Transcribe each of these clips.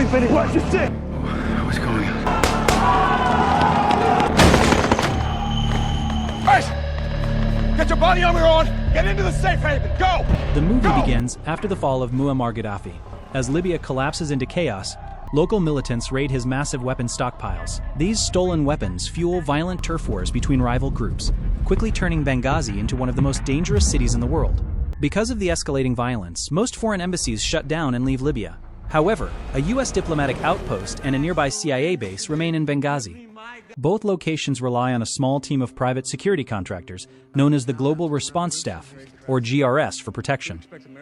Vinny. Watch your stick. What's going on? Guys, get your body armor on. Get into the safe haven. Go. The movie begins after the fall of Muammar Gaddafi. As Libya collapses into chaos, local militants raid his massive weapon stockpiles. These stolen weapons fuel violent turf wars between rival groups, quickly turning Benghazi into one of the most dangerous cities in the world. Because of the escalating violence, most foreign embassies shut down and leave Libya. However, a U.S. diplomatic outpost and a nearby CIA base remain in Benghazi. Both locations rely on a small team of private security contractors known as the Global Response Staff, or GRS, for protection.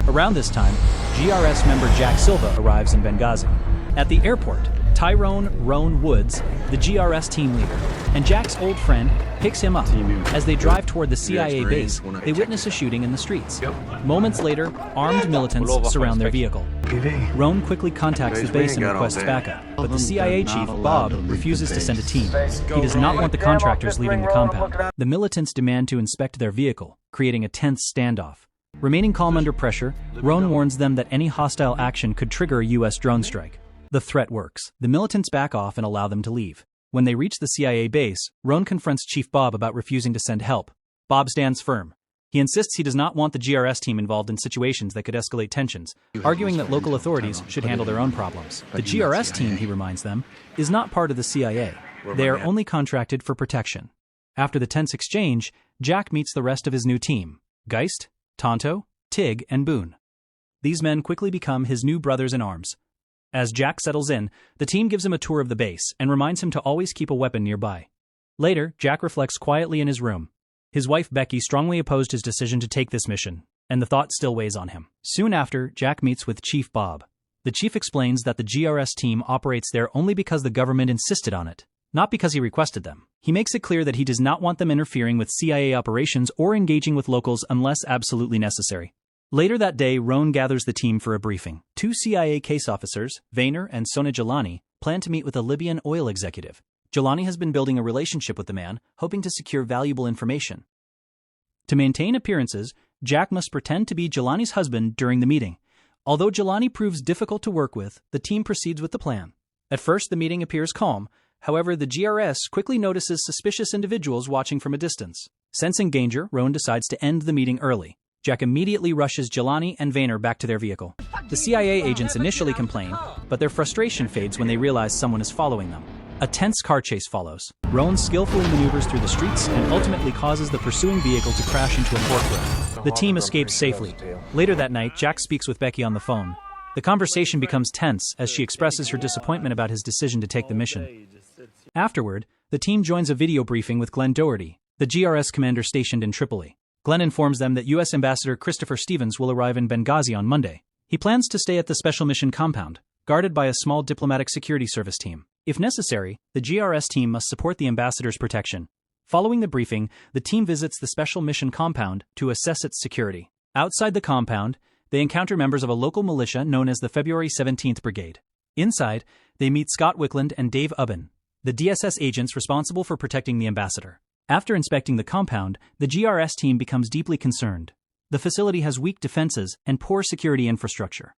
Around this time, GRS member Jack Silva arrives in Benghazi. At the airport, Tyrone Roan Woods, the GRS team leader, and Jack's old friend picks him up. As they drive toward the CIA base, they witness a shooting in the streets. Moments later, armed militants surround their vehicle. Roan quickly contacts the base and requests backup, but the CIA chief, Bob, refuses to send a team. He does not want the contractors leaving the compound. The militants demand to inspect their vehicle, creating a tense standoff. Remaining calm under pressure, Roan warns them that any hostile action could trigger a U.S. drone strike. The threat works. The militants back off and allow them to leave. When they reach the CIA base, Roan confronts Chief Bob about refusing to send help. Bob stands firm. He insists he does not want the GRS team involved in situations that could escalate tensions, arguing that local authorities should handle their own problems. The GRS team, he reminds them, is not part of the CIA. They are only contracted for protection. After the tense exchange, Jack meets the rest of his new team: Geist, Tonto, Tig, and Boone. These men quickly become his new brothers in arms. As Jack settles in, the team gives him a tour of the base and reminds him to always keep a weapon nearby. Later, Jack reflects quietly in his room. His wife Becky strongly opposed his decision to take this mission, and the thought still weighs on him. Soon after, Jack meets with Chief Bob. The chief explains that the GRS team operates there only because the government insisted on it, not because he requested them. He makes it clear that he does not want them interfering with CIA operations or engaging with locals unless absolutely necessary. Later that day, Roan gathers the team for a briefing. Two CIA case officers, Vayner and Sona Jelani, plan to meet with a Libyan oil executive. Jelani has been building a relationship with the man, hoping to secure valuable information. To maintain appearances, Jack must pretend to be Jelani's husband during the meeting. Although Jelani proves difficult to work with, the team proceeds with the plan. At first, the meeting appears calm. However, the GRS quickly notices suspicious individuals watching from a distance. Sensing danger, Roan decides to end the meeting early. Jack immediately rushes Jelani and Vayner back to their vehicle. The CIA agents initially complain, but their frustration fades when they realize someone is following them. A tense car chase follows. Roan skillfully maneuvers through the streets and ultimately causes the pursuing vehicle to crash into a forklift. The team escapes safely. Later that night, Jack speaks with Becky on the phone. The conversation becomes tense as she expresses her disappointment about his decision to take the mission. Afterward, the team joins a video briefing with Glenn Doherty, the GRS commander stationed in Tripoli. Glenn informs them that U.S. Ambassador Christopher Stevens will arrive in Benghazi on Monday. He plans to stay at the Special Mission Compound, guarded by a small diplomatic security service team. If necessary, the GRS team must support the ambassador's protection. Following the briefing, the team visits the Special Mission Compound to assess its security. Outside the compound, they encounter members of a local militia known as the February 17th Brigade. Inside, they meet Scott Wickland and Dave Ubben, the DSS agents responsible for protecting the ambassador. After inspecting the compound, the GRS team becomes deeply concerned. The facility has weak defenses and poor security infrastructure.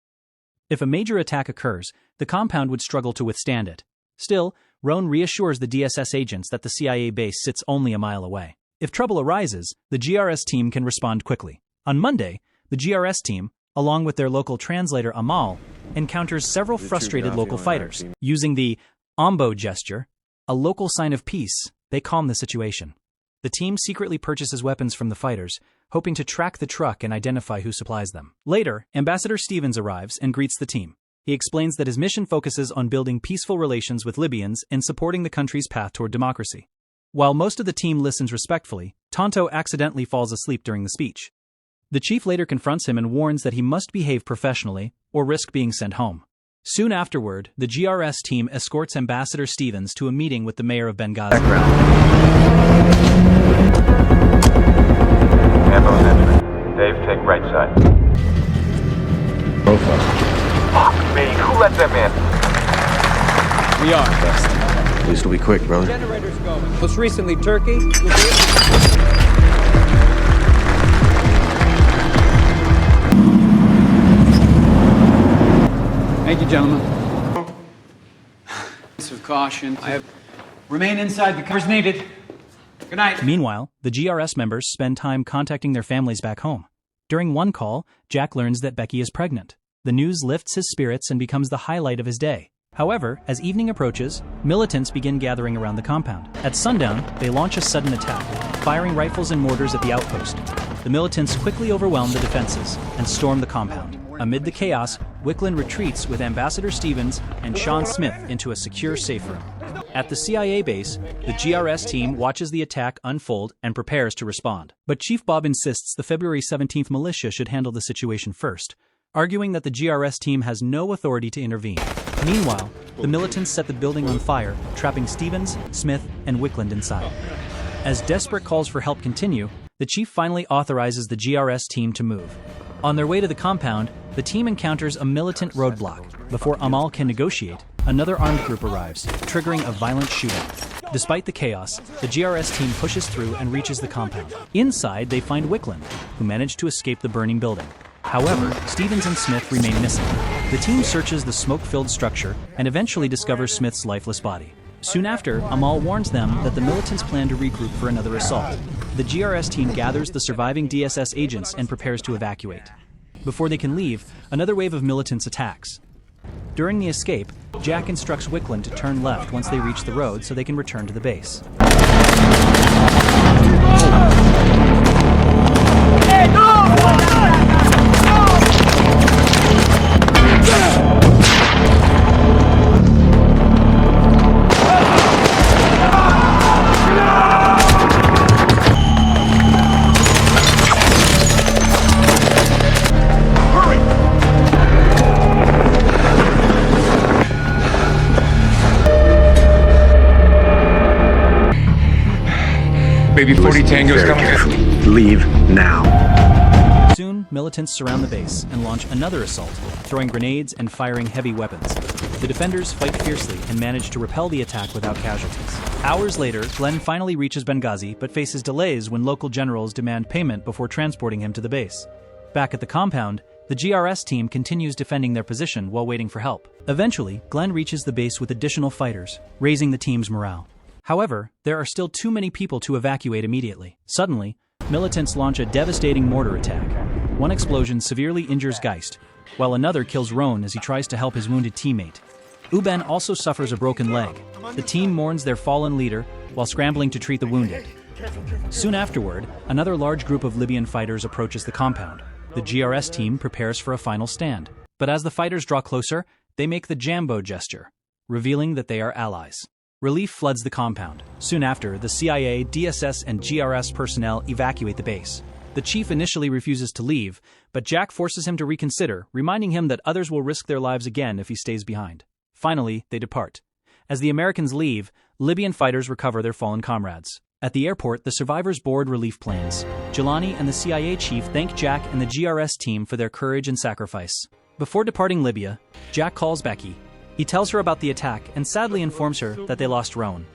If a major attack occurs, the compound would struggle to withstand it. Still, Roan reassures the DSS agents that the CIA base sits only a mile away. If trouble arises, the GRS team can respond quickly. On Monday, the GRS team, along with their local translator Amal, encounters several frustrated local fighters. Using the Ombo gesture, a local sign of peace, they calm the situation. The team secretly purchases weapons from the fighters, hoping to track the truck and identify who supplies them. Later, Ambassador Stevens arrives and greets the team. He explains that his mission focuses on building peaceful relations with Libyans and supporting the country's path toward democracy. While most of the team listens respectfully, Tonto accidentally falls asleep during the speech. The chief later confronts him and warns that he must behave professionally or risk being sent home. Soon afterward, the GRS team escorts Ambassador Stevens to a meeting with the mayor of Benghazi. Ambulance entry. Dave, take right side. Profile. Fuck me, who let them in? We are. At least it'll be quick, brother. Generators going. Most recently, Turkey. Thank you, gentlemen. with caution. Remain inside the cars needed. Good night. Meanwhile, the GRS members spend time contacting their families back home. During one call, Jack learns that Becky is pregnant. The news lifts his spirits and becomes the highlight of his day. However, as evening approaches, militants begin gathering around the compound. At sundown, they launch a sudden attack, firing rifles and mortars at the outpost. The militants quickly overwhelm the defenses and storm the compound. Amid the chaos, Wicklund retreats with Ambassador Stevens and Sean Smith into a secure safe room. At the CIA base, the GRS team watches the attack unfold and prepares to respond. But Chief Bob insists the February 17th militia should handle the situation first, arguing that the GRS team has no authority to intervene. Meanwhile, the militants set the building on fire, trapping Stevens, Smith, and Wicklund inside. As desperate calls for help continue, the chief finally authorizes the GRS team to move. On their way to the compound, the team encounters a militant roadblock. Before Amal can negotiate, another armed group arrives, triggering a violent shootout. Despite the chaos, the GRS team pushes through and reaches the compound. Inside, they find Wicklund, who managed to escape the burning building. However, Stevens and Smith remain missing. The team searches the smoke-filled structure and eventually discovers Smith's lifeless body. Soon after, Amal warns them that the militants plan to regroup for another assault. The GRS team gathers the surviving DSS agents and prepares to evacuate. Before they can leave, another wave of militants attacks. During the escape, Jack instructs Wicklund to turn left once they reach the road so they can return to the base. Baby 40 Tango's coming. Carefully. Leave now. Soon, militants surround the base and launch another assault, throwing grenades and firing heavy weapons. The defenders fight fiercely and manage to repel the attack without casualties. Hours later, Glenn finally reaches Benghazi but faces delays when local generals demand payment before transporting him to the base. Back at the compound, the GRS team continues defending their position while waiting for help. Eventually, Glenn reaches the base with additional fighters, raising the team's morale. However, there are still too many people to evacuate immediately. Suddenly, militants launch a devastating mortar attack. One explosion severely injures Geist, while another kills Roan as he tries to help his wounded teammate. Uben also suffers a broken leg. The team mourns their fallen leader while scrambling to treat the wounded. Soon afterward, another large group of Libyan fighters approaches the compound. The GRS team prepares for a final stand. But as the fighters draw closer, they make the Jambo gesture, revealing that they are allies. Relief floods the compound. Soon after, the CIA, DSS, and GRS personnel evacuate the base. The chief initially refuses to leave, but Jack forces him to reconsider, reminding him that others will risk their lives again if he stays behind. Finally, they depart. As the Americans leave, Libyan fighters recover their fallen comrades. At the airport, the survivors board relief planes. Jelani and the CIA chief thank Jack and the GRS team for their courage and sacrifice. Before departing Libya, Jack calls Becky. He tells her about the attack and sadly informs her that they lost Roan.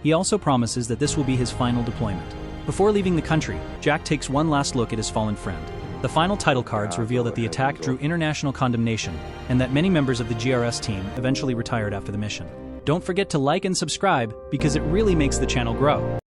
He also promises that this will be his final deployment. Before leaving the country, Jack takes one last look at his fallen friend. The final title cards reveal that the attack drew international condemnation and that many members of the GRS team eventually retired after the mission. Don't forget to like and subscribe because it really makes the channel grow.